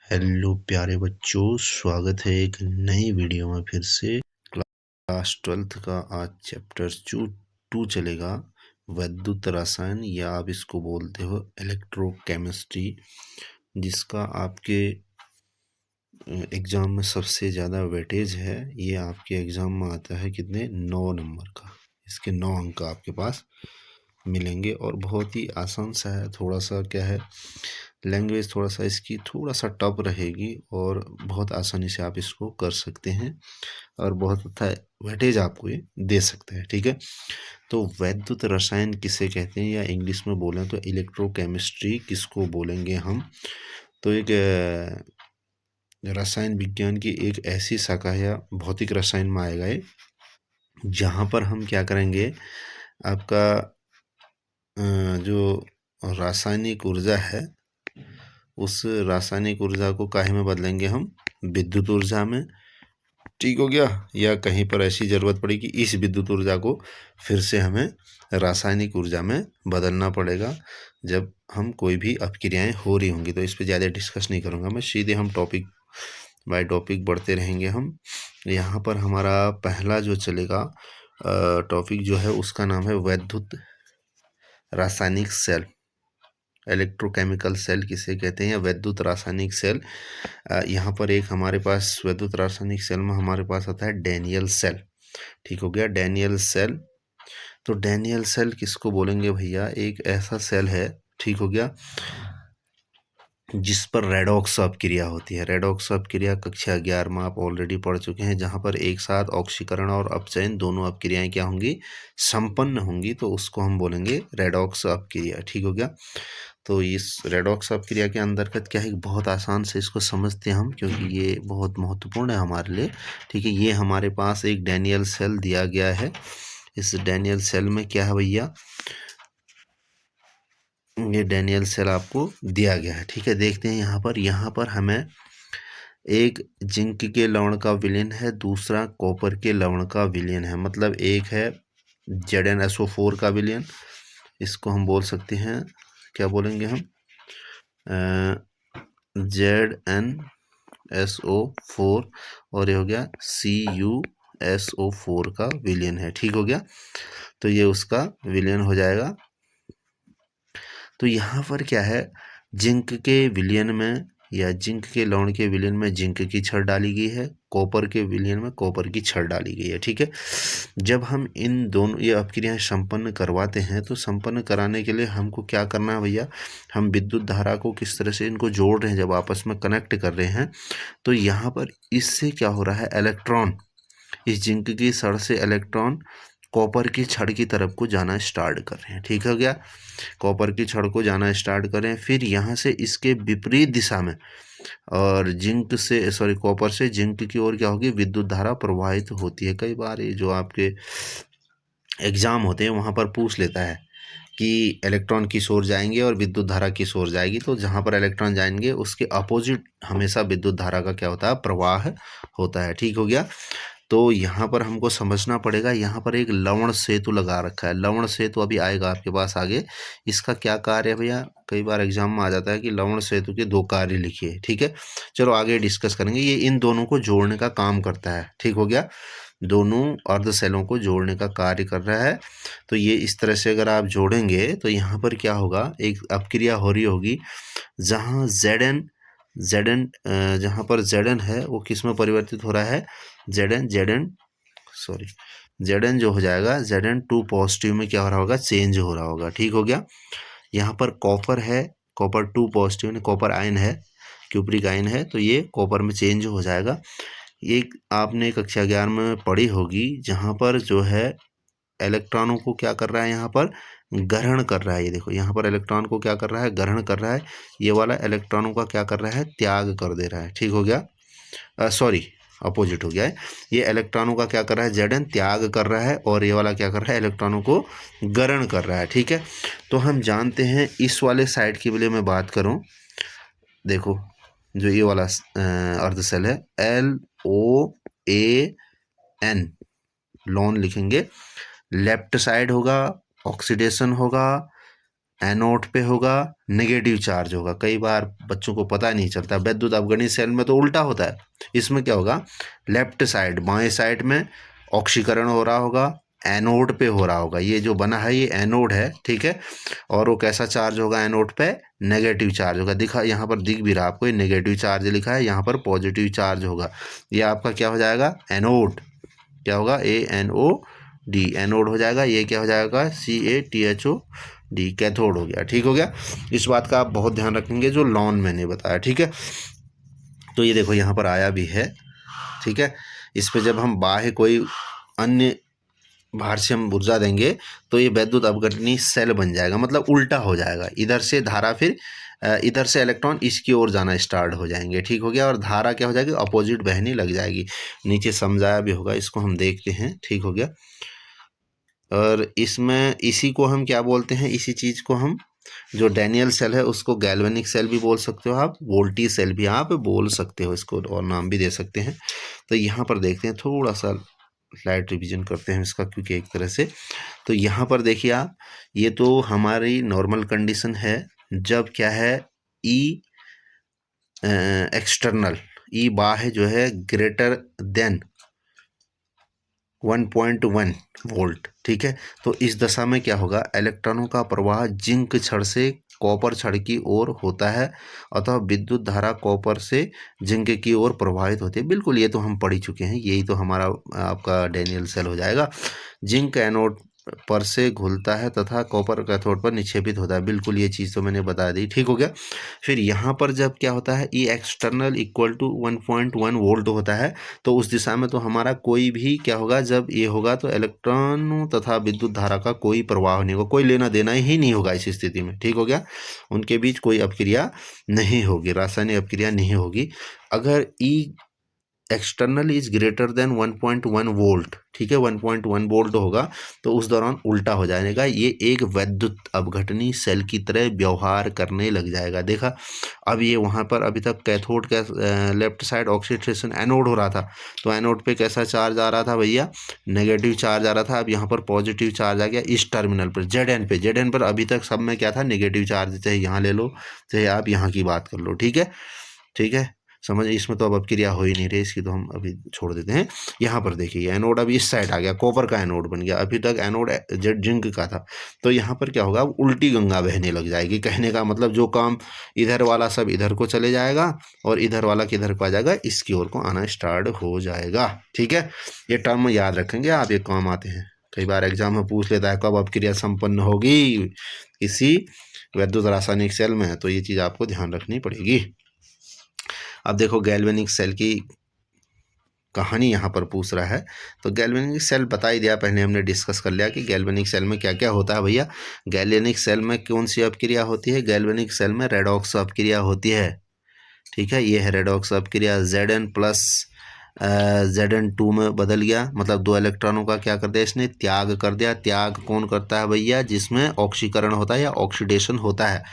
Hello प्यारे बच्चों, स्वागत है एक नई वीडियो में फिर से। क्लास 12th का आज चैप्टर 2 चलेगा, वैद्युत रसायन या आप इसको बोलते हो इलेक्ट्रोकेमिस्ट्री, जिसका आपके एग्ज़ाम में सबसे ज़्यादा वेटेज है। ये आपके एग्ज़ाम में आता है कितने 9 नंबर का। इसके 9 अंक आपके पास मिलेंगे और बहुत ही आसान सा है। थोड़ा सा क्या है, लैंग्वेज थोड़ा सा इसकी थोड़ा सा टफ रहेगी और बहुत आसानी से आप इसको कर सकते हैं और बहुत अच्छा वेटेज आपको ये दे सकते हैं। ठीक है, तो वैद्युत रसायन किसे कहते हैं या इंग्लिश में बोलें तो इलेक्ट्रोकेमिस्ट्री किसको बोलेंगे हम। तो एक रसायन विज्ञान की एक ऐसी शाखा है, भौतिक रसायन में आएगा ये, जहाँ पर हम क्या करेंगे, आपका जो रासायनिक ऊर्जा है उस रासायनिक ऊर्जा को काहे में बदलेंगे हम, विद्युत ऊर्जा में। ठीक हो गया, या कहीं पर ऐसी ज़रूरत पड़ी कि इस विद्युत ऊर्जा को फिर से हमें रासायनिक ऊर्जा में बदलना पड़ेगा जब हम कोई भी अपक्रियाएं हो रही होंगी। तो इस पर ज़्यादा डिस्कस नहीं करूँगा मैं, सीधे हम टॉपिक बाय टॉपिक बढ़ते रहेंगे हम। यहाँ पर हमारा पहला जो चलेगा टॉपिक जो है उसका नाम है वैद्युत रासायनिक सेल। इलेक्ट्रोकेमिकल सेल किसे कहते हैं या वैद्युत रासायनिक सेल। यहाँ पर एक हमारे पास वैद्युत रासायनिक सेल में हमारे पास आता है डैनियल सेल। ठीक हो गया, डैनियल सेल। तो डैनियल सेल किसको बोलेंगे भैया, एक ऐसा सेल है, ठीक हो गया, जिस पर रेडॉक्स अपक्रिया होती है। रेडॉक्स अपक्रिया कक्षा 11 में आप ऑलरेडी पढ़ चुके हैं, जहाँ पर एक साथ ऑक्सीकरण और अपचयन दोनों अपक्रियाएं क्या होंगी, संपन्न होंगी, तो उसको हम बोलेंगे रेडॉक्स अपक्रिया। ठीक हो गया, तो इस रेडॉक्स अपक्रिया के अंतर्गत क्या है, बहुत आसान से इसको समझते हैं हम, क्योंकि ये बहुत महत्वपूर्ण है हमारे लिए। ठीक है, ये हमारे पास एक डैनियल सेल दिया गया है। इस डैनियल सेल में क्या है भैया, ये डैनियल सेल आपको दिया गया है। ठीक है, देखते हैं यहाँ पर हमें एक जिंक के लवण का विलयन है, दूसरा कॉपर के लवण का विलयन है। मतलब एक है ZnSO4 का विलयन, इसको हम बोल सकते हैं, क्या बोलेंगे हम, ZnSO4, और ये हो गया CuSO4 का विलयन है। ठीक हो गया, तो ये उसका विलयन हो जाएगा। तो यहाँ पर क्या है, जिंक के विलयन में या जिंक के लवण के विलयन में जिंक की छड़ डाली गई है, कॉपर के विलयन में कॉपर की छड़ डाली गई है। ठीक है, जब हम इन दोनों ये अपक्रियाएं संपन्न करवाते हैं तो संपन्न कराने के लिए हमको क्या करना है भैया, हम विद्युत धारा को किस तरह से इनको जोड़ रहे हैं, जब आपस में कनेक्ट कर रहे हैं तो यहाँ पर इससे क्या हो रहा है, इलेक्ट्रॉन, इस जिंक की छड़ से इलेक्ट्रॉन कॉपर की छड़ की तरफ को जाना स्टार्ट कर रहे हैं। ठीक हो गया, कॉपर की छड़ को जाना स्टार्ट करें, फिर यहाँ से इसके विपरीत दिशा में और जिंक से कॉपर से जिंक की ओर क्या होगी, विद्युत धारा प्रवाहित होती है। कई बार ये जो आपके एग्जाम होते हैं वहाँ पर पूछ लेता है कि इलेक्ट्रॉन किस ओर जाएंगे और विद्युत धारा किस ओर जाएगी। तो जहाँ पर इलेक्ट्रॉन जाएंगे उसके अपोजिट हमेशा विद्युत धारा का क्या होता है, प्रवाह होता है। ठीक हो गया, तो यहाँ पर हमको समझना पड़ेगा, यहाँ पर एक लवण सेतु लगा रखा है। लवण सेतु अभी आएगा आपके पास आगे, इसका क्या कार्य है भैया, कई बार एग्जाम में आ जाता है कि लवण सेतु के 2 कार्य लिखिए। ठीक है, चलो आगे डिस्कस करेंगे। ये इन दोनों को जोड़ने का काम करता है। ठीक हो गया, दोनों अर्ध सेलों को जोड़ने का कार्य कर रहा है। तो ये इस तरह से अगर आप जोड़ेंगे तो यहाँ पर क्या होगा, एक अपक्रिया हो रही होगी जहाँ Zn जहाँ पर Zn है वो किस में परिवर्तित हो रहा है, Zn जो हो जाएगा Zn2 पॉजिटिव में क्या हो रहा होगा, चेंज हो रहा होगा। ठीक हो गया, यहाँ पर कॉपर है, कॉपर 2 पॉजिटिव में कॉपर आयन है, क्यूप्रिक आयन है, तो ये कॉपर में चेंज हो जाएगा। एक आपने कक्षा 11 में पढ़ी होगी, जहाँ पर जो है इलेक्ट्रॉनों को क्या कर रहा है, यहाँ पर ग्रहण कर रहा है। ये देखो, यहाँ पर इलेक्ट्रॉन को क्या कर रहा है, ग्रहण कर रहा है। ये वाला इलेक्ट्रॉनों का क्या कर रहा है, त्याग कर दे रहा है। ठीक हो गया, अपोजिट हो गया है। ये इलेक्ट्रॉनों का क्या कर रहा है, Zn त्याग कर रहा है, और ये वाला क्या कर रहा है, इलेक्ट्रॉनों को ग्रहण कर रहा है। ठीक है, तो हम जानते हैं इस वाले साइड के लिए मैं बात करूं, देखो जो ये वाला अर्ध सेल है LOAN, लॉन लिखेंगे, लेफ्ट साइड होगा ऑक्सीडेशन होगा, एनोड पे होगा नेगेटिव चार्ज होगा। कई बार बच्चों को पता नहीं चलता, वैद्युत अपघटनीय सेल में तो उल्टा होता है। इसमें क्या होगा, लेफ्ट साइड बाएं साइड में ऑक्सीकरण हो रहा होगा, एनोड पे हो रहा होगा। ये जो बना है ये एनोड है, ठीक है। और वो कैसा चार्ज होगा, एनोड पे नेगेटिव चार्ज होगा। दिखा यहाँ पर दिख भी रहा आपको, ये नेगेटिव चार्ज लिखा है, यहाँ पर पॉजिटिव चार्ज होगा। ये आपका क्या हो जाएगा, एनोड। क्या होगा, ANOD, एनोड हो जाएगा। ये क्या हो जाएगा, CATHOD, कैथोड हो गया। ठीक हो गया। इस बात का आप बहुत ध्यान रखेंगे जो लॉन मैंने बताया, ठीक है। तो ये देखो यहाँ पर आया भी है, ठीक है। इस पे जब हम बाह्य कोई अन्य भार से हम ऊर्जा देंगे तो ये वैद्युत अपघटनीय सेल बन जाएगा, मतलब उल्टा हो जाएगा। इधर से धारा, फिर इधर से इलेक्ट्रॉन इसकी ओर जाना स्टार्ट हो जाएंगे, ठीक हो गया। और धारा क्या हो जाएगी, अपोजिट बहनी लग जाएगी। नीचे समझाया भी होगा, इसको हम देखते हैं, ठीक हो गया। और इसमें इसी को हम क्या बोलते हैं, इसी चीज़ को हम, जो डैनियल सेल है उसको गैल्वेनिक सेल भी बोल सकते हो आप, वोल्टी सेल भी आप बोल सकते हो, इसको और नाम भी दे सकते हैं। तो यहाँ पर देखते हैं, थोड़ा सा स्लाइड रिवीजन करते हैं इसका, क्योंकि एक तरह से तो यहाँ पर देखिए आप, ये तो हमारी नॉर्मल कंडीशन है जब क्या है, ई एक्सटर्नल, ई बाह्य जो है ग्रेटर देन 1.1 वोल्ट, ठीक है। तो इस दशा में क्या होगा, इलेक्ट्रॉनों का प्रवाह जिंक छड़ से कॉपर छड़ की ओर होता है, अतः विद्युत धारा कॉपर से जिंक की ओर प्रवाहित होती है। बिल्कुल, ये तो हम पढ़ ही चुके हैं, यही तो हमारा आपका डैनियल सेल हो जाएगा। जिंक एनोड पर से घुलता है तथा कॉपर कैथोड पर निक्षेपित होता है। बिल्कुल, ये चीज़ तो मैंने बता दी, ठीक हो गया। फिर यहाँ पर जब क्या होता है, ई एक्सटर्नल इक्वल टू 1.1 वोल्ट होता है, तो उस दिशा में तो हमारा कोई भी क्या होगा, जब ये होगा तो इलेक्ट्रॉन तथा विद्युत धारा का कोई प्रवाह नहीं होगा, कोई लेना देना ही नहीं होगा इस स्थिति में, ठीक हो गया। उनके बीच कोई अपक्रिया नहीं होगी, रासायनिक अपक्रिया नहीं होगी। अगर E external is greater than 1.1 volt, ठीक है, 1.1 वोल्ट होगा तो उस दौरान उल्टा हो जाएगा, ये एक वैद्युत अपघटनीय सेल की तरह व्यवहार करने लग जाएगा। देखा, अब ये वहाँ पर अभी तक कैथोड का लेफ्ट साइड ऑक्सीडेशन एनोड हो रहा था, तो एनोड पे कैसा चार्ज आ रहा था भैया, नेगेटिव चार्ज आ रहा था। अब यहाँ पर पॉजिटिव चार्ज आ गया इस टर्मिनल पर, जेड एन पर अभी तक सब में क्या था, नेगेटिव चार्ज, चाहे यहाँ ले लो चाहे आप यहाँ की बात कर लो, ठीक है, ठीक है, समझ। इसमें तो अब अपक्रिया हो ही नहीं रही, इसकी तो हम अभी छोड़ देते हैं। यहाँ पर देखिए एनोड अब इस साइड आ गया, कॉपर का एनोड बन गया, अभी तक एनोड जेड जिंक का था। तो यहाँ पर क्या होगा, उल्टी गंगा बहने लग जाएगी। कहने का मतलब जो काम इधर वाला सब इधर को चले जाएगा और इधर वाला किधर को आ जाएगा, इसकी ओर को आना स्टार्ट हो जाएगा, ठीक है। ये टर्म याद रखेंगे आप, ये काम आते हैं, कई बार एग्जाम में पूछ लेता है कब अपक्रिया संपन्न होगी इसी वैद्युत रासायनिक सेल में, तो ये चीज़ आपको ध्यान रखनी पड़ेगी। अब देखो गैल्वेनिक सेल की कहानी यहाँ पर पूछ रहा है, तो गैल्वेनिक सेल बता ही दिया, पहले हमने डिस्कस कर लिया कि गैल्वेनिक सेल में क्या क्या होता है भैया। गैल्वेनिक सेल में कौन सी अपक्रिया होती है, गैल्वेनिक सेल में रेडॉक्स अपक्रिया होती है, ठीक है। ये है रेडॉक्स अपक्रिया, Zn प्लस Zn2 में बदल गया, मतलब दो इलेक्ट्रॉनों का क्या कर दिया इसने, त्याग कर दिया। त्याग कौन करता है भैया, जिसमें ऑक्सीकरण होता है या ऑक्सीडेशन होता है,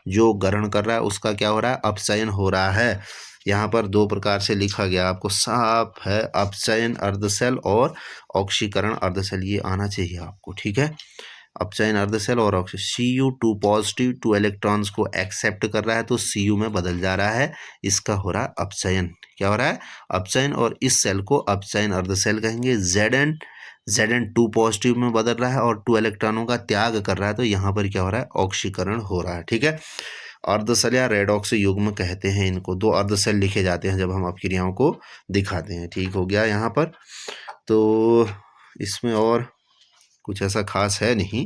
जो ग्रहण कर रहा है उसका क्या हो रहा है, अपचयन हो रहा है। यहाँ पर दो प्रकार से लिखा गया आपको साफ है, अपचयन अर्धसेल और ऑक्सीकरण अर्धसेल, ये आना चाहिए आपको, ठीक है। अपचयन अर्धसेल और Cu2 पॉजिटिव 2 इलेक्ट्रॉन्स को एक्सेप्ट कर रहा है तो Cu में बदल जा रहा है, इसका हो रहा है अपचयन। क्या हो रहा है, अपचयन, और इस सेल को अपचयन अर्धसेल कहेंगे। Zn2 पॉजिटिव में बदल रहा है और 2 इलेक्ट्रॉनों का त्याग कर रहा है, तो यहाँ पर क्या हो रहा है, ऑक्सीकरण हो रहा है, ठीक है। अर्धसेल या रेडॉक्स युग्म कहते हैं इनको, दो अर्धसेल लिखे जाते हैं जब हम अपक्रियाओं को दिखाते हैं, ठीक हो गया। यहाँ पर तो इसमें और कुछ ऐसा खास है नहीं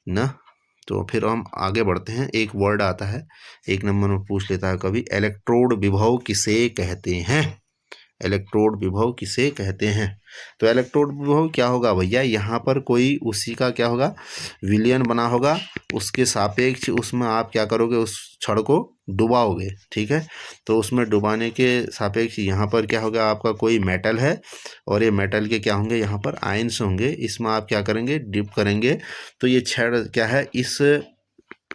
ना, तो फिर हम आगे बढ़ते हैं। एक वर्ड आता है, एक नंबर में पूछ लेता है कभी, इलेक्ट्रोड विभव किसे कहते हैं, इलेक्ट्रोड विभव किसे कहते हैं। तो इलेक्ट्रोड विभव क्या होगा भैया, यहाँ पर कोई उसी का क्या होगा, विलयन बना होगा, उसके सापेक्ष उसमें आप क्या करोगे, उस छड़ को डुबाओगे, ठीक है। तो उसमें डुबाने के सापेक्ष यहाँ पर क्या होगा, आपका कोई मेटल है और ये मेटल के क्या होंगे, यहाँ पर आयंस होंगे, इसमें आप क्या करेंगे, डिप करेंगे, तो ये छड़ क्या है, इस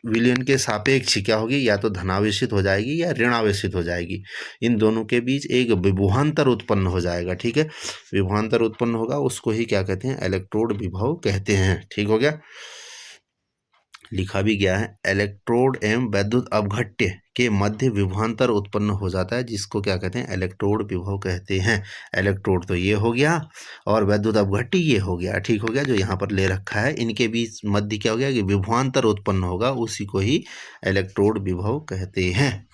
विलयन के सापेक्ष क्या होगी, या तो धनावेशित हो जाएगी या ऋणावेशित हो जाएगी। इन दोनों के बीच एक विभवांतर उत्पन्न हो जाएगा, ठीक है। विभवांतर उत्पन्न होगा, उसको ही क्या कहते हैं, इलेक्ट्रोड विभव कहते हैं, ठीक हो गया। लिखा भी गया है, इलेक्ट्रोड एवं वैद्युत अपघट्य के मध्य विभवांतर उत्पन्न हो जाता है, जिसको क्या कहते हैं, इलेक्ट्रोड विभव कहते हैं। इलेक्ट्रोड तो ये हो गया और वैद्युत अपघट्य ये हो गया, ठीक हो गया, जो यहाँ पर ले रखा है। इनके बीच मध्य क्या हो गया कि विभवांतर उत्पन्न होगा, उसी को ही इलेक्ट्रोड विभव कहते हैं।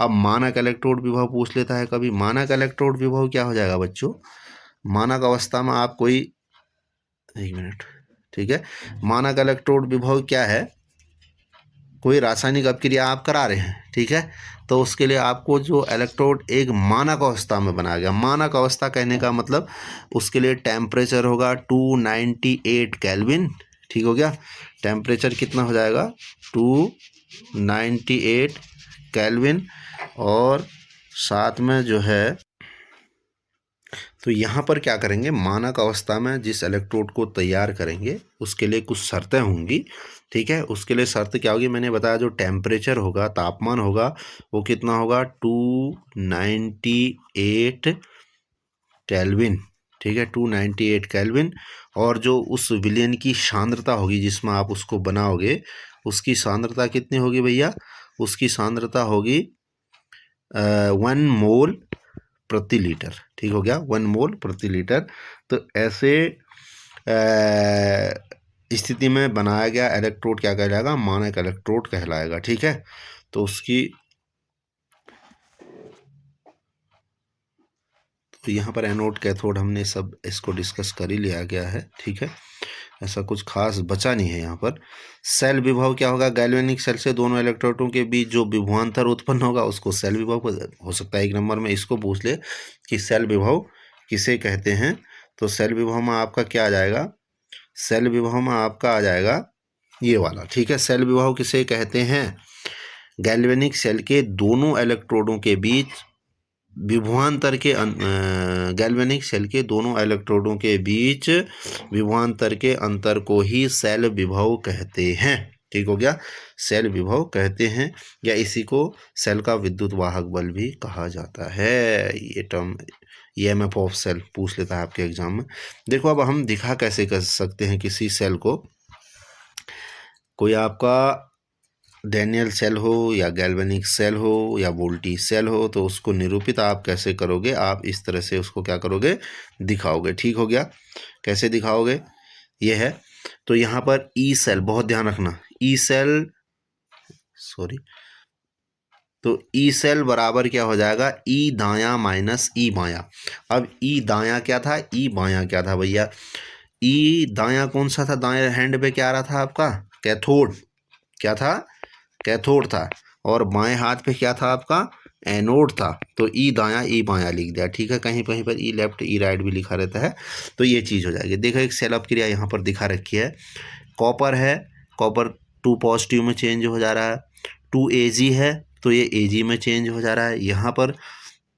अब मानक इलेक्ट्रोड विभव पूछ लेता है कभी। मानक इलेक्ट्रोड विभव क्या हो जाएगा बच्चों, मानक अवस्था में आप कोई, एक मिनट, ठीक है, मानक इलेक्ट्रोड विभव क्या है, कोई रासायनिक अपक्रिया आप करा रहे हैं, ठीक है, तो उसके लिए आपको जो इलेक्ट्रोड एक मानक अवस्था में बनाया गया, मानक अवस्था कहने का मतलब उसके लिए टेम्परेचर होगा 298 केल्विन, ठीक हो गया, टेम्परेचर कितना हो जाएगा 298 केल्विन, और साथ में जो है, तो यहाँ पर क्या करेंगे, मानक अवस्था में जिस इलेक्ट्रोड को तैयार करेंगे उसके लिए कुछ शर्तें होंगी, ठीक है। उसके लिए शर्त क्या होगी, मैंने बताया जो टेम्परेचर होगा, तापमान होगा, वो कितना होगा 298 केल्विन, ठीक है, 298 केल्विन। और जो उस विलयन की सांद्रता होगी जिसमें आप उसको बनाओगे, उसकी सांद्रता कितनी होगी भैया, उसकी सांद्रता होगी 1 मोल प्रति लीटर, ठीक हो गया, 1 मोल प्रति लीटर। तो ऐसे स्थिति में बनाया गया इलेक्ट्रोड क्या कहलाएगा, मानक इलेक्ट्रोड कहलाएगा, ठीक है। तो उसकी, तो यहाँ पर एनोड कैथोड हमने सब इसको डिस्कस कर ही लिया गया है, ठीक है, ऐसा कुछ खास बचा नहीं है यहाँ पर। सेल विभव क्या होगा, गैल्वेनिक सेल से दोनों इलेक्ट्रोडों के बीच जो विभवांतर उत्पन्न होगा उसको सेल विभव हो सकता है। 1 नंबर में इसको पूछ ले कि सेल विभव किसे कहते हैं, तो सेल विभव में आपका क्या आ जाएगा, सेल विभव में आपका आ जाएगा ये वाला, ठीक है। सेल विभव किसे कहते हैं, गैल्वेनिक सेल के दोनों इलेक्ट्रोडों के बीच विभवांतर के गैल्वेनिक सेल के दोनों इलेक्ट्रोडों के बीच विभवांतर के अंतर को ही सेल विभव कहते हैं, ठीक हो गया, सेल विभव कहते हैं, या इसी को सेल का विद्युत वाहक बल भी कहा जाता है। ये टर्म ईएमएफ ऑफ सेल पूछ लेता है आपके एग्जाम में। देखो अब हम दिखा कैसे कर सकते हैं किसी सेल को, कोई आपका डैनियल सेल हो या गैल्वेनिक सेल हो या वोल्टी सेल हो, तो उसको निरूपित आप कैसे करोगे, आप इस तरह से उसको क्या करोगे, दिखाओगे, ठीक हो गया। कैसे दिखाओगे, ये है, तो यहाँ पर ई सेल, बहुत ध्यान रखना, ई सेल, सॉरी, तो ई सेल बराबर क्या हो जाएगा, ई दायां माइनस ई बायां। अब ई दायां क्या था, ई बायां क्या था भैया, ई दायां कौन सा था, दाएं हैंड पे क्या आ रहा था आपका, कैथोड, क्या था, कैथोड था, और बाएं हाथ पे क्या था आपका, एनोड था। तो ई दायां ई बायां लिख दिया, ठीक है, कहीं कहीं पर ई लेफ्ट ई राइट भी लिखा रहता है, तो ये चीज़ हो जाएगी। देखो एक सेल अपक्रिया यहाँ पर दिखा रखी है, कॉपर है, कॉपर 2 पॉजिटिव में चेंज हो जा रहा है, 2 Ag है तो ये Ag में चेंज हो जा रहा है। यहाँ पर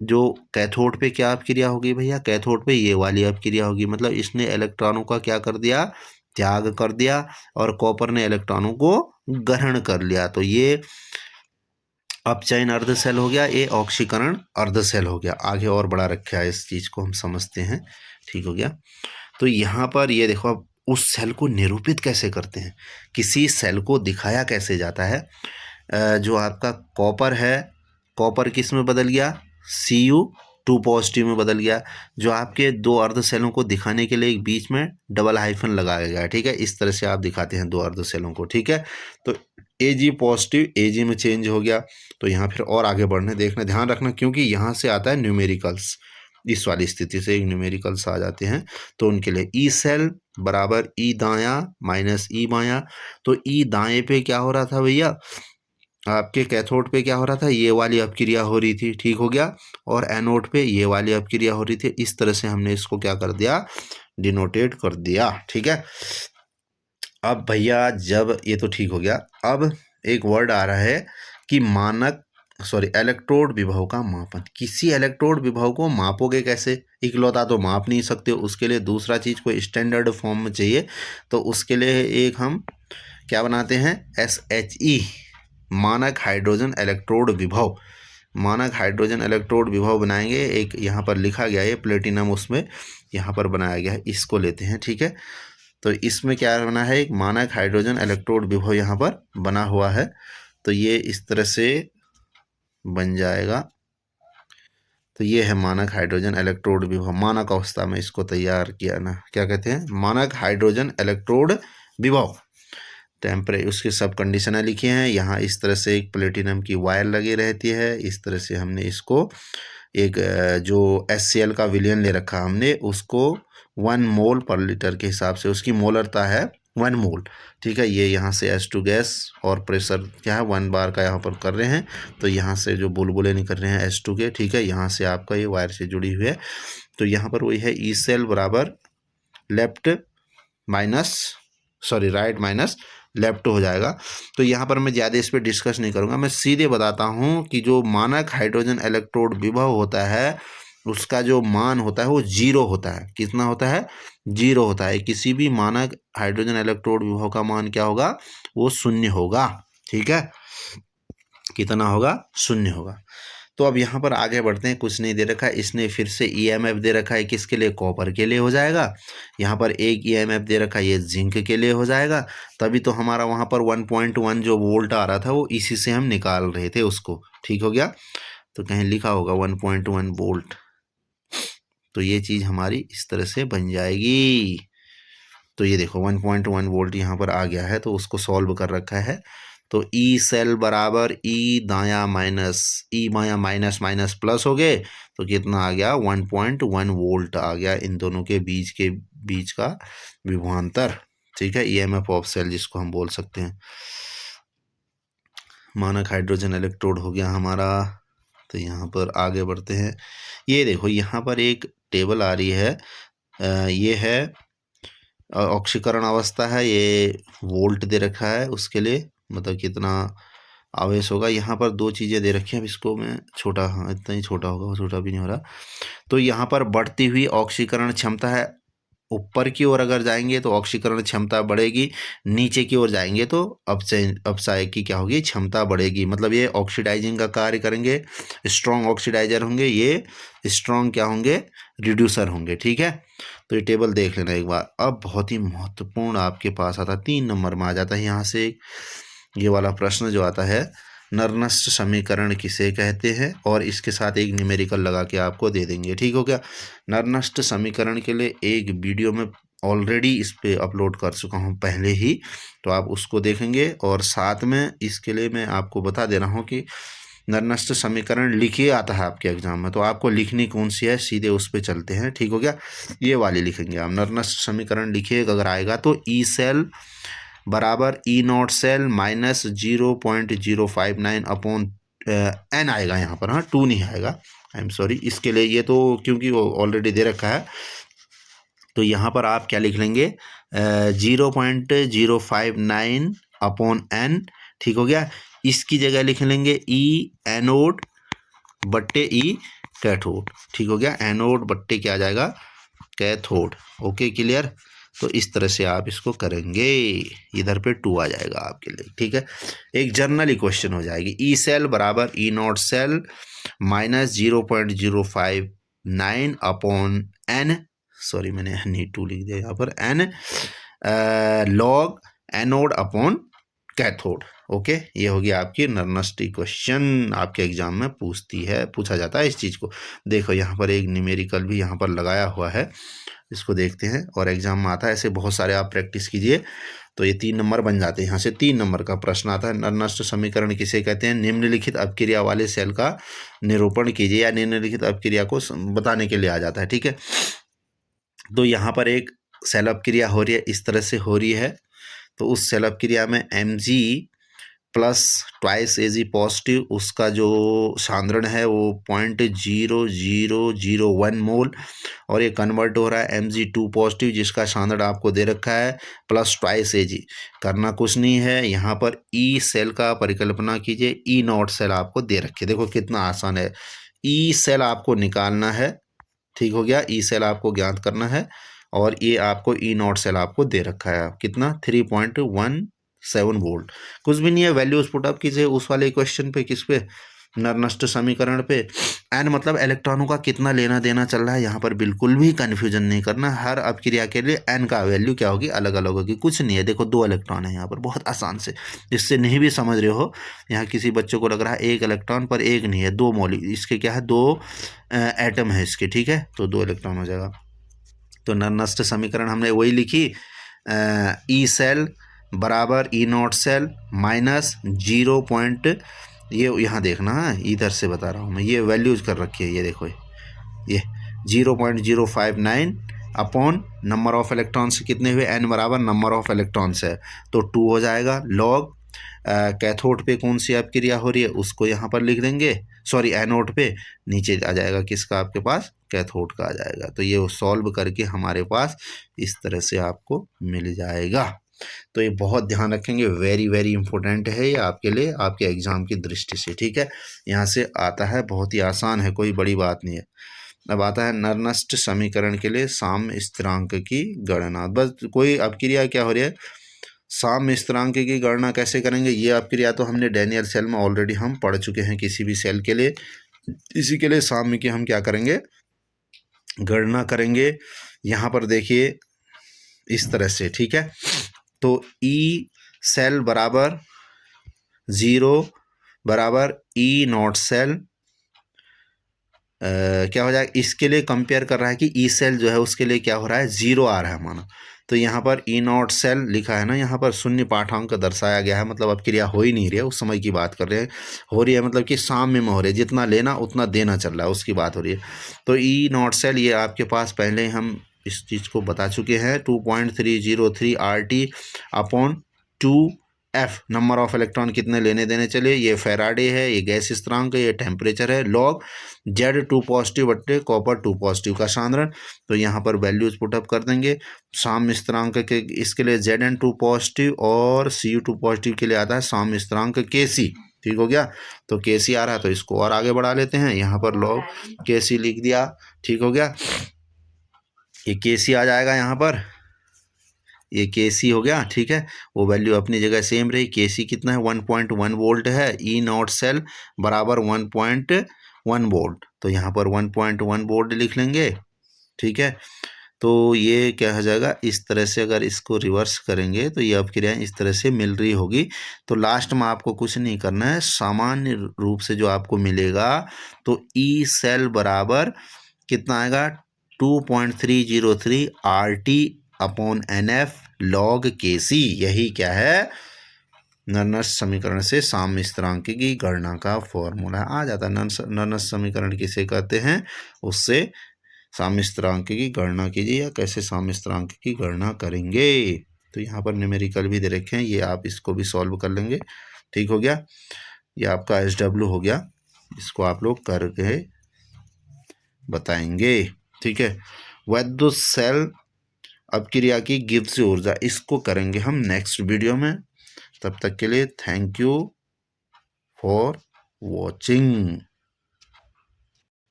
जो कैथोड पे क्या अपक्रिया होगी भैया, कैथोड पे ये वाली अपक्रिया होगी, मतलब इसने इलेक्ट्रॉनों का क्या कर दिया, त्याग कर दिया, और कॉपर ने इलेक्ट्रॉनों को ग्रहण कर लिया, तो ये अपचयन अर्ध सेल हो गया, ये ऑक्सीकरण अर्ध सेल हो गया। आगे और बड़ा रखा है, इस चीज़ को हम समझते हैं, ठीक हो गया। तो यहाँ पर ये देखो, अब उस सेल को निरूपित कैसे करते हैं, किसी सेल को दिखाया कैसे जाता है, जो आपका कॉपर है, कॉपर किस में बदल गया, Cu2 पॉजिटिव में बदल गया, जो आपके 2 अर्ध सेलों को दिखाने के लिए एक बीच में डबल हाइफन लगाया गया है, ठीक है, इस तरह से आप दिखाते हैं 2 अर्ध सेलों को, ठीक है। तो Ag पॉजिटिव Ag में चेंज हो गया, तो यहाँ फिर और आगे बढ़ने देखना, ध्यान रखना, क्योंकि यहाँ से आता है न्यूमेरिकल्स, इस वाली स्थिति से एक न्यूमेरिकल्स आ जाते हैं, तो उनके लिए ई सेल बराबर ई दायां माइनस ई बायां। तो ई दाएं पे क्या हो रहा था भैया, आपके कैथोड पे क्या हो रहा था, ये वाली अपक्रिया हो रही थी, ठीक हो गया, और एनोड पे ये वाली अपक्रिया हो रही थी। इस तरह से हमने इसको क्या कर दिया, डिनोटेट कर दिया, ठीक है। अब भैया जब ये तो ठीक हो गया, अब एक वर्ड आ रहा है कि मानक, सॉरी, इलेक्ट्रोड विभव का मापन। किसी इलेक्ट्रोड विभव को मापोगे कैसे, इकलौता तो माप नहीं सकते, उसके लिए दूसरा चीज़ कोई स्टैंडर्ड फॉर्म में चाहिए, तो उसके लिए एक हम क्या बनाते हैं, SHE, मानक हाइड्रोजन इलेक्ट्रोड विभव, मानक हाइड्रोजन इलेक्ट्रोड विभव बनाएंगे। एक यहाँ पर लिखा गया है प्लेटिनम, उसमें यहाँ पर बनाया गया है, इसको लेते हैं, ठीक है। तो इसमें क्या बना है, एक मानक हाइड्रोजन इलेक्ट्रोड विभव यहाँ पर बना हुआ है। तो ये इस तरह से बन जाएगा। तो ये है मानक हाइड्रोजन इलेक्ट्रोड विभव, मानक अवस्था में इसको तैयार किया ना, क्या कहते हैं, मानक हाइड्रोजन इलेक्ट्रोड विभव। उसके सब कंडीशनें लिखी हैं यहाँ। इस तरह से एक प्लेटिनम की वायर लगी रहती है, इस तरह से हमने इसको एक जो HCl का विलयन ले रखा हमने, उसको 1 मोल पर लीटर के हिसाब से उसकी मोलरता है 1 मोल, ठीक है। ये यहाँ से H2 गैस और प्रेशर क्या है 1 बार का यहाँ पर कर रहे हैं। तो यहाँ से जो बुलबुले निकल रहे हैं H2 के, ठीक है, यहाँ से आपका ये वायर से जुड़ी हुई है। तो यहाँ पर वही है ई सेल बराबर राइट माइनस लेफ्ट हो जाएगा। तो यहाँ पर मैं ज़्यादा इस पर डिस्कस नहीं करूँगा, मैं सीधे बताता हूँ कि जो मानक हाइड्रोजन इलेक्ट्रोड विभव होता है उसका जो मान होता है वो 0 होता है। कितना होता है, 0 होता है। किसी भी मानक हाइड्रोजन इलेक्ट्रोड विभव का मान क्या होगा, वो 0 होगा, ठीक है। कितना होगा, 0 होगा। तो अब यहाँ पर आगे बढ़ते हैं, कुछ नहीं दे रखा है इसने, फिर से EMF दे रखा है, किसके लिए, कॉपर के लिए हो जाएगा। यहाँ पर एक EMF दे रखा है, ये जिंक के लिए हो जाएगा। तभी तो हमारा वहाँ पर 1.1 जो वोल्ट आ रहा था वो इसी से हम निकाल रहे थे उसको, ठीक हो गया। तो कहीं लिखा होगा 1.1 वोल्ट, तो ये चीज़ हमारी इस तरह से बन जाएगी। तो ये देखो 1.1 वोल्ट यहाँ पर आ गया है, तो उसको सॉल्व कर रखा है। तो ई सेल बराबर ई दाया माइनस, ई बाया माइनस माइनस प्लस हो गए, तो कितना आ गया, 1.1 वोल्ट आ गया इन दोनों के बीच का विभवांतर, ठीक है। EMF ऑफ सेल जिसको हम बोल सकते हैं। मानक हाइड्रोजन इलेक्ट्रोड हो गया हमारा। तो यहाँ पर आगे बढ़ते हैं। ये देखो यहाँ पर एक टेबल आ रही है, ये है ऑक्सीकरण अवस्था है, ये वोल्ट दे रखा है उसके लिए, मतलब कितना आवेश होगा। यहाँ पर 2 चीज़ें दे रखी हैं, अब इसको मैं छोटा, हाँ इतना ही छोटा होगा, वो छोटा भी नहीं हो रहा। तो यहाँ पर बढ़ती हुई ऑक्सीकरण क्षमता है, ऊपर की ओर अगर जाएंगे तो ऑक्सीकरण क्षमता बढ़ेगी, नीचे की ओर जाएंगे तो अपचय की क्या होगी, क्षमता बढ़ेगी। मतलब ये ऑक्सीडाइजिंग का कार्य करेंगे, स्ट्रॉन्ग ऑक्सीडाइजर होंगे, ये स्ट्रॉन्ग क्या होंगे, रिड्यूसर होंगे, ठीक है। तो ये टेबल देख लेना एक बार। अब बहुत ही महत्वपूर्ण आपके पास आता, 3 नंबर में आ जाता है यहाँ से ये वाला प्रश्न जो आता है, नरनस्ट समीकरण किसे कहते हैं, और इसके साथ एक न्यूमेरिकल लगा के आपको दे देंगे, ठीक हो गया। नरनस्ट समीकरण के लिए एक वीडियो में ऑलरेडी इस पे अपलोड कर चुका हूँ पहले ही, तो आप उसको देखेंगे। और साथ में इसके लिए मैं आपको बता दे रहा हूँ कि नरनस्ट समीकरण लिखिए आता है आपके एग्जाम में, तो आपको लिखनी कौन सी है, सीधे उस पर चलते हैं, ठीक हो गया। ये वाली लिखेंगे आप, नरनस्ट समीकरण लिखिएगा अगर आएगा तो, ई सेल बराबर E naught cell minus 0.059 upon n आएगा यहाँ पर, हाँ 2 नहीं आएगा, आई एम सॉरी। इसके लिए ये तो क्योंकि वो ऑलरेडी दे रखा है, तो यहाँ पर आप क्या लिख लेंगे, 0.059 अपॉन n, ठीक हो गया। इसकी जगह लिख लेंगे ई एनोड बट्टे ई कैथोड, ठीक हो गया। एनोड बट्टे क्या आ जाएगा, कैथोड, ओके क्लियर। तो इस तरह से आप इसको करेंगे, इधर पे 2 आ जाएगा आपके लिए, ठीक है। एक जर्नली क्वेश्चन हो जाएगी, ई सेल बराबर E naught cell minus 0.059 upon n, sorry मैंने N2 लिख दिया यहाँ पर, n log anode upon cathode, okay. ये होगी आपकी नरनस्ट क्वेश्चन, आपके एग्जाम में पूछा जाता है इस चीज़ को। देखो यहाँ पर एक न्यूमेरिकल भी यहाँ पर लगाया हुआ है, इसको देखते हैं, और एग्जाम में आता है ऐसे बहुत सारे, आप प्रैक्टिस कीजिए तो ये 3 नंबर बन जाते हैं। यहाँ से 3 नंबर का प्रश्न आता है, नरनस्ट समीकरण किसे कहते हैं, निम्नलिखित अपक्रिया वाले सेल का निरूपण कीजिए, या निम्नलिखित अपक्रिया को बताने के लिए आ जाता है, ठीक है। तो यहाँ पर एक सेल अपक्रिया हो रही है, इस तरह से हो रही है। तो उस सेल अपक्रिया में Mg plus twice Ag positive, उसका जो सांद्रण है वो 0.0001 मोल, और ये कन्वर्ट हो रहा है Mg2 पॉजिटिव जिसका सांद्रण आपको दे रखा है प्लस ट्वाइस Ag। करना कुछ नहीं है, यहाँ पर ई सेल का परिकल्पना कीजिए, ई नॉट सेल आपको दे रखे, देखो कितना आसान है। ई सेल आपको निकालना है, ठीक हो गया, ई सेल आपको ज्ञात करना है, और ये आपको ई नॉट सेल आपको दे रखा है कितना, 3.17 वोल्ट, कुछ भी नहीं है। वैल्यूज पुट अप कीजिए उस वाले क्वेश्चन पे, किस पे, नरनस्ट समीकरण पे। एन मतलब इलेक्ट्रॉनों का कितना लेना देना चल रहा है, यहाँ पर बिल्कुल भी कन्फ्यूजन नहीं करना। हर अपक्रिया के लिए एन का वैल्यू क्या होगी, अलग अलग होगी। कुछ नहीं है, देखो 2 इलेक्ट्रॉन है यहाँ पर, बहुत आसान से। इससे नहीं भी समझ रहे हो, यहाँ किसी बच्चे को लग रहा है 1 इलेक्ट्रॉन, पर 1 नहीं है, 2 मॉली इसके क्या है, 2 एटम है इसके, ठीक है, तो 2 इलेक्ट्रॉन हो जाएगा। तो नरनस्ट समीकरण हमने वही लिखी, ई सेल बराबर E naught cell minus 0 point, ये यहाँ देखना है, इधर से बता रहा हूँ मैं, ये वैल्यूज कर रखी है, ये देखो ये 0.059 अपॉन नंबर ऑफ इलेक्ट्रॉन्स कितने हुए, एन बराबर नंबर ऑफ इलेक्ट्रॉन्स है तो 2 हो जाएगा। लॉग कैथोड पे कौन सी अपक्रिया हो रही है उसको यहाँ पर लिख देंगे, सॉरी एनोड पे, नीचे आ जाएगा किसका, आपके पास कैथोड का आ जाएगा। तो ये सॉल्व करके हमारे पास इस तरह से आपको मिल जाएगा। तो ये बहुत ध्यान रखेंगे, वेरी वेरी इंपॉर्टेंट है ये आपके लिए, आपके एग्जाम की दृष्टि से, ठीक है। यहाँ से आता है, बहुत ही आसान है, कोई बड़ी बात नहीं है। अब आता है नरनस्ट समीकरण के लिए साम्य स्थिरांक की गणना। बस कोई अपक्रिया क्या हो रही है, साम्य स्थिरांक की गणना कैसे करेंगे, ये अपक्रिया तो हमने डैनियल सेल में ऑलरेडी हम पढ़ चुके हैं, किसी भी सेल के लिए। इसी के लिए साम्य की हम क्या करेंगे, गणना करेंगे। यहाँ पर देखिए इस तरह से, ठीक है। तो ई सेल बराबर 0 बराबर ई नॉट सेल, क्या हो जाएगा, इसके लिए कंपेयर कर रहा है कि ई सेल जो है उसके लिए क्या हो रहा है, 0 आ रहा है माना। तो यहाँ पर ई नॉट सेल लिखा है ना, यहाँ पर शून्य पाठांक दर्शाया गया है, मतलब अब क्रिया हो ही नहीं रही है, उस समय की बात कर रहे हैं। हो रही है मतलब कि साम्य में हो रही है, जितना लेना उतना देना चल रहा है, उसकी बात हो रही है। तो ई नॉट सेल ये आपके पास पहले हम इस चीज़ को बता चुके हैं, 2.303 RT upon 2F number of electron कितने लेने देने चले, ये फेराडे है, ये गैस स्थिरांक है, ये टेम्परेचर है। लॉग Z2 पॉजिटिव बट्टे कॉपर 2 पॉजिटिव का साधारण, तो यहाँ पर वैल्यूज पुटअप कर देंगे। साम्य स्थिरांक के इसके लिए Zn2 पॉजिटिव और Cu2 पॉजिटिव के लिए आता है साम्य स्थिरांक Kc, ठीक हो गया। तो Kc आ रहा है तो इसको और आगे बढ़ा लेते हैं, यहाँ पर लॉग Kc लिख दिया, ठीक हो गया। ये Kc आ जाएगा यहाँ पर, ये Kc हो गया, ठीक है। वो वैल्यू अपनी जगह सेम रही। Kc कितना है, 1.1 वोल्ट है। ई नॉट सेल बराबर 1.1 वोल्ट, तो यहाँ पर 1.1 वोल्ट लिख लेंगे, ठीक है। तो ये क्या हो जाएगा, इस तरह से अगर इसको रिवर्स करेंगे तो ये अपक्रियाएं इस तरह से मिल रही होगी। तो लास्ट में आपको कुछ नहीं करना है, सामान्य रूप से जो आपको मिलेगा, तो ई सेल बराबर कितना आएगा, 2.303 RT upon NF log Kc। यही क्या है, नरनस्ट समीकरण से साम्य स्थिरांक की गणना का फॉर्मूला आ जाता है। नरनस्ट समीकरण किसे कहते हैं, उससे साम्य स्थिरांक की गणना कीजिए, या कैसे साम्य स्थिरांक की गणना करेंगे। तो यहाँ पर न्यूमेरिकल भी दे रखे हैं, ये आप इसको भी सॉल्व कर लेंगे, ठीक हो गया। ये आपका SW हो गया, इसको आप लोग करके बताएंगे, ठीक है। वैद्युत सेल अपक्रिया की गिब्स ऊर्जा, इसको करेंगे हम नेक्स्ट वीडियो में। तब तक के लिए थैंक यू फॉर वॉचिंग।